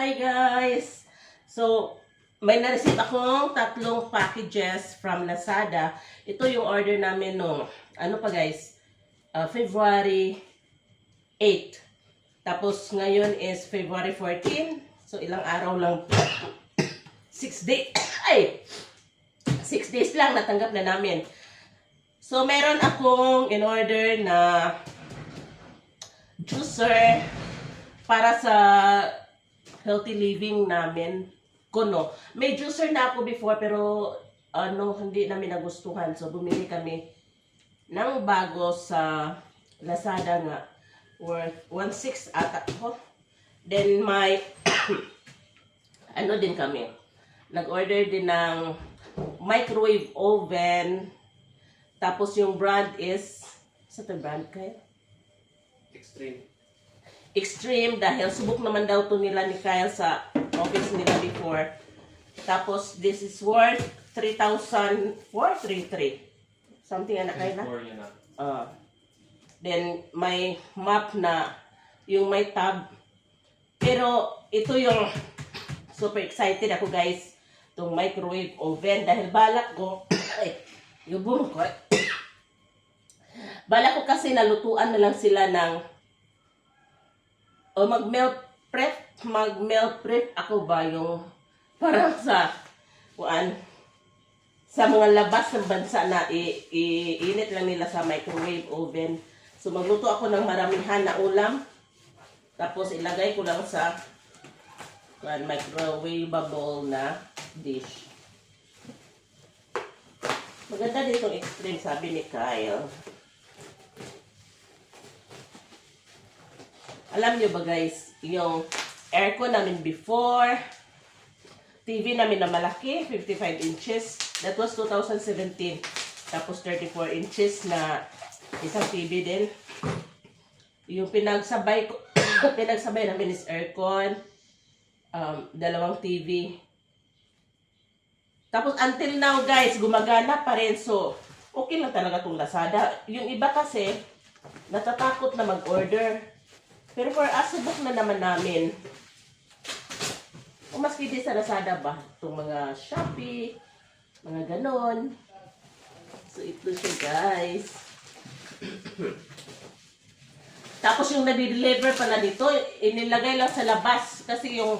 Hi guys! So, may na-receive akong tatlong packages from Lazada. Ito yung order namin nung, ano pa guys, February 8. Tapos ngayon is February 14. So, ilang araw lang. 6 days. Ay! 6 days lang natanggap na namin. So, meron akong in-order na juicer para sa healthy living namin. Kuno. May juicer na ako before pero hindi namin nagustuhan. So, bumili kami ng bago sa Lazada nga. Worth 1.6 ata ko. Then, may din kami. Nag-order din ng microwave oven. Tapos, yung brand is, sa ito brand kayo? Extreme dahil subok naman daw to nila ni Kyle sa office nila before. Tapos this is worth 3,433. Something na Kyle na? Then may map na yung may tab. Pero ito yung super excited ako guys. Itong microwave oven dahil balak ko balak ko kasi nalutuan na lang sila ng mag-melt prep ako ba yung parang sa mga labas ng bansa na iinit lang nila sa microwave oven. So magluto ako ng maramihan na ulam. Tapos ilagay ko lang sa microwavable na dish. Maganda ditong extreme sabi ni Kyle. Alam nyo ba guys, yung aircon namin before, TV namin na malaki, 55 inches, that was 2017. Tapos 34 inches na isang TV din. Yung pinagsabay namin is aircon, dalawang TV. Tapos until now guys, gumagana pa rin. So, okay lang talaga itong Lazada. Yung iba kasi, natatakot na mag-order. Pero for us, subok na naman namin. O maski din sa Lazada ba? Itong mga Shopee, mga ganon. So, ito siya guys. Tapos yung nadi-deliver pala dito, inilagay lang sa labas. Kasi yung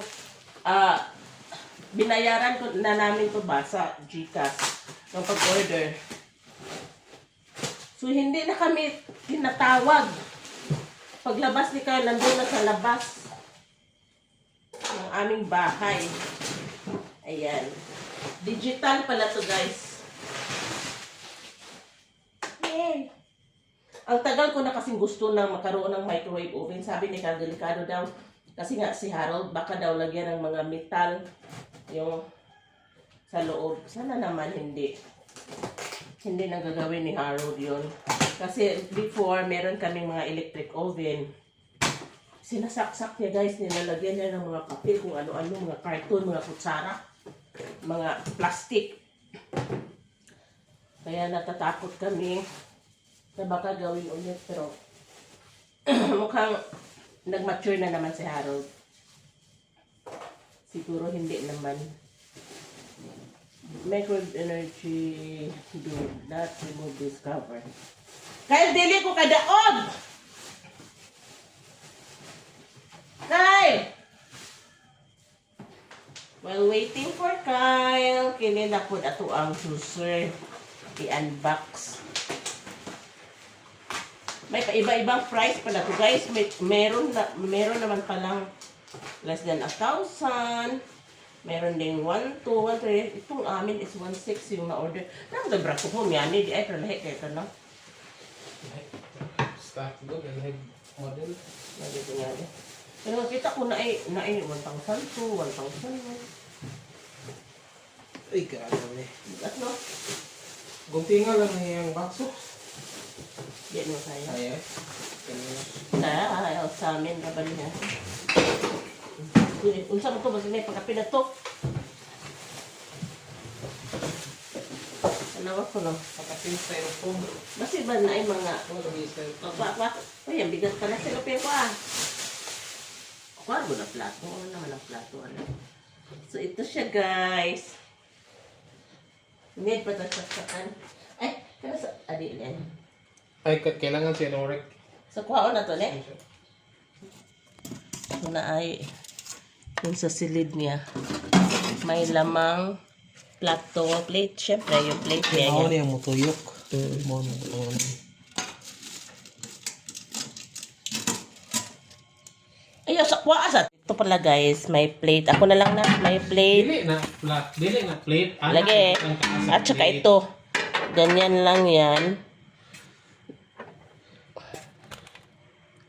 binayaran ko na namin to ba sa GCash ng pag-order. So, hindi na kami tinatawag. Paglabas ni Kyle, nandun na sa labas ng aming bahay. Ayan. Digital pala to guys. Yay! Ang tagal ko na kasing gusto na makaroon ng microwave oven. Sabi ni Kyle, delikado daw. Kasi nga si Harold, baka daw lagyan ng mga metal yung sa loob. Sana naman hindi. Hindi na gagawin ni Harold yun. Kasi before, meron kaming mga electric oven. Sinasaksak niya guys, nilalagyan niya ng mga papel, kung ano-ano, mga karton, mga kutsara, mga plastic. Kaya natatakot kami na baka gawin ulit. Pero mukhang nag-mature na naman si Harold. Siguro hindi naman. Microwave energy do not remove this cover. Kyle, dili ko kadaog! Kyle! While waiting for Kyle, kini na po ato ang juicer i-unbox. May iba-ibang price pala to guys. Meron naman palang less than 1,000. Meron ding 1, 2, 1, 3. Itong amin is 1.6 yung na-order. Nang dabra ko mo, miyani. Di ay, pero lahat kayo ka na. Stock go, lahat model. Nandito nga rin. Pero makita ko na ay 1,000 to, 1,000. Ay, grabe. At no? Guntinga lang yung bakso. Yan mo tayo. Ay, kanina. Ayaw sa amin, kabali na. Unsa mo to, basta may pagkapi na to. Ano ko no? Pagkating styrofoam. Basi ba na ay mga... Ano yung styrofoam? Uy, ang bigat pala sa lupin ko ah. Kuha mo na plato. Ano naman ang plato? Ano? So, ito siya, guys. Need pa ito saksakan. Ay, kaya sa... Adi, yan. Ay, kailangan siya ng rek. So, kuha ko na to, ne? Ito na ay... Yung sa silid niya. May lamang plato. Plate. Siyempre, yung plate niya. Ako niya mo tuyok. Mo na. Ayaw, sa kuha sa. Ito pala, guys. May plate. Ako na lang na. May plate. Dili na flat. Dili na plate. Lagi. At saka ito. Ganyan lang yan.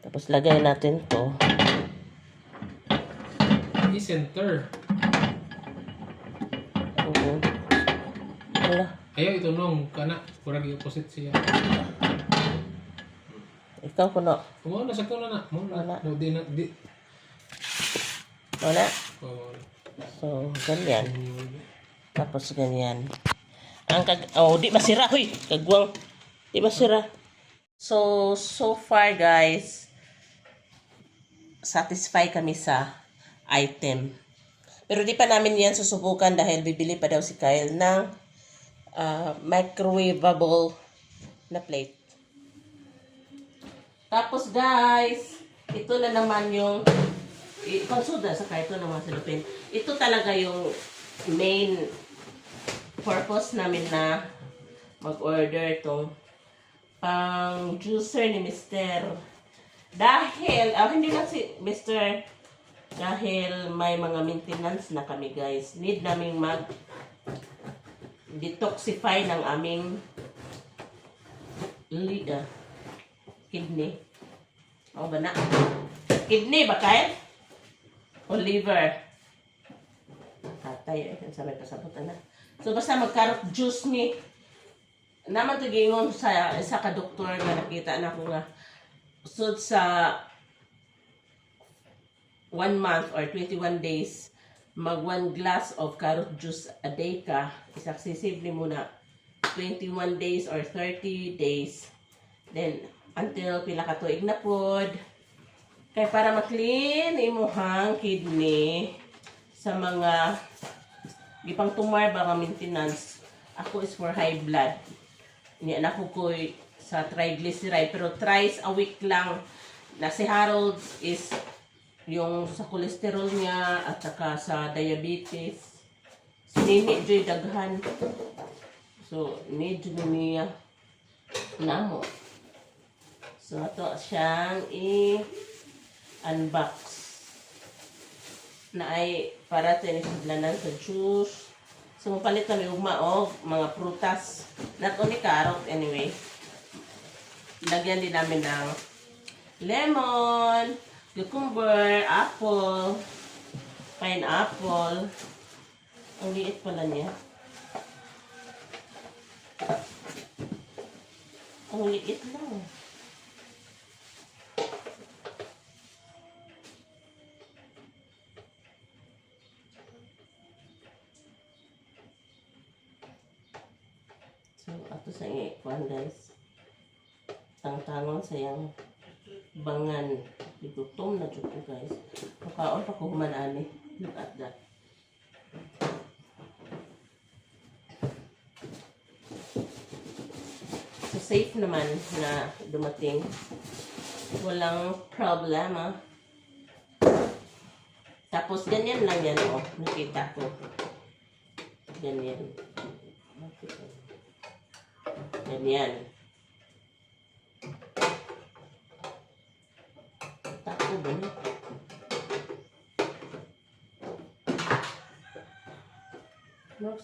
Tapos lagay natin to. I-center. Wala. Ayaw ito nung kana. Kurang i-opposite siya. Ikaw kuno. Mo na sakto na na. Mo na. Wala. No, di na. Di. Wala. Oh. So, ganyan. Tapos ganyan. Ang oh, di masira. Huy, kagwang. Di masira. So far guys, satisfy kami sa item. Pero di pa namin yan susubukan dahil bibili pa daw si Kyle ng microwavable na plate. Tapos guys, ito na naman yung konsuda sa ito naman sa lupin. Ito talaga yung main purpose namin na mag-order itong pang juicer ni Mr. Dahil, hindi lang si Mr. Dahil may mga maintenance na kami guys. Need naming mag-detoxify ng aming kidney. O ba na? Kidney ba kaya? O liver? Tatay, sa may kasabutan na. So basta magkarot juice ni naman to gingon sa isa ka doktor nga nakita na ko nga sud sa 1 month or 21 days mag 1 glass of carrot juice a day ka is excessively muna 21 days or 30 days then until pila ka tuig na pod kay para ma-clean imuhang kidney sa mga gipang tumor ba nga maintenance. Ako is for high blood. Niya na ko sa triglyceride pero thrice a week lang na si Harold is yung sa cholesterol niya at saka sa diabetes. Sinini joy daghan. So need niya namo. So ato siyang i-unbox na ay para tinisudlanan sa juice. So, mapalit kami ugma o mga prutas. Not only carrot anyway. Lagyan din namin ng lemon, cucumber, apple, pineapple. Ang liit pala niya. Ang liit lang. So, ato sa ikuan guys. Tangtangon sa yang bangan. Igutom na dyan ko guys. Makaon pa ko humanani. Look at that. So, safe naman na dumating. Walang problema. Tapos, ganyan lang yan, oh. Nakita ko. Ganyan. Nakita ko. Ganyan. Tako ba na?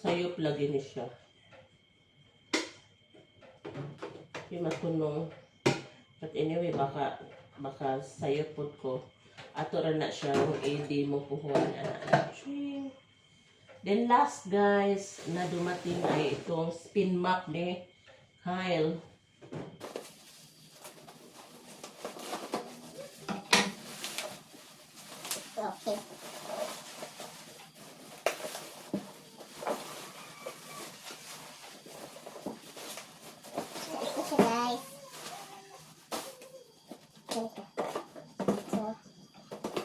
Sayop lagi ni siya. Yung matunong. But anyway, baka sayop po ko. Ato rin na siya kung AD mo puhuan. Then last guys, na dumating ay itong spin map ni Kyle. Okay. Ito siya guys. Ganito. So,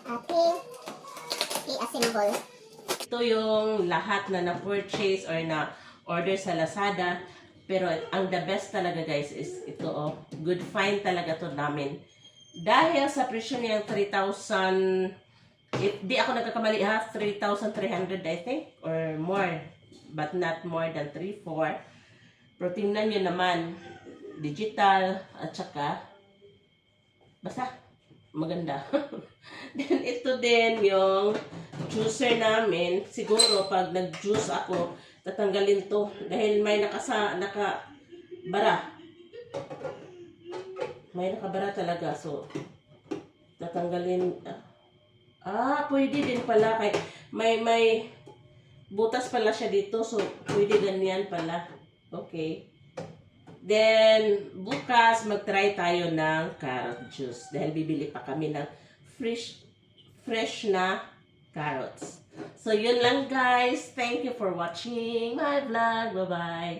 ating alcohol. Ito yung lahat na na-purchase or na-order sa Lazada. Pero ang the best talaga guys is ito oh. Good find talaga to namin. Dahil sa presyo niyang 3,000, if di ako nagkakamali ha, 3,300 I think or more. But not more than 3,400. Pero tingnan nyo naman, digital at saka basta maganda. Then ito din yung juicer namin. Siguro pag nag-juice ako, tatanggalin to dahil may nakabara. May nakabara talaga, so tatanggalin. Pwede din pala kay may butas pala siya dito, so pwede ganyan pala. Okay. Then bukas mag-try tayo ng carrot juice dahil bibili pa kami ng fresh na carrots. So, yun lang guys. Thank you for watching my vlog. Bye-bye.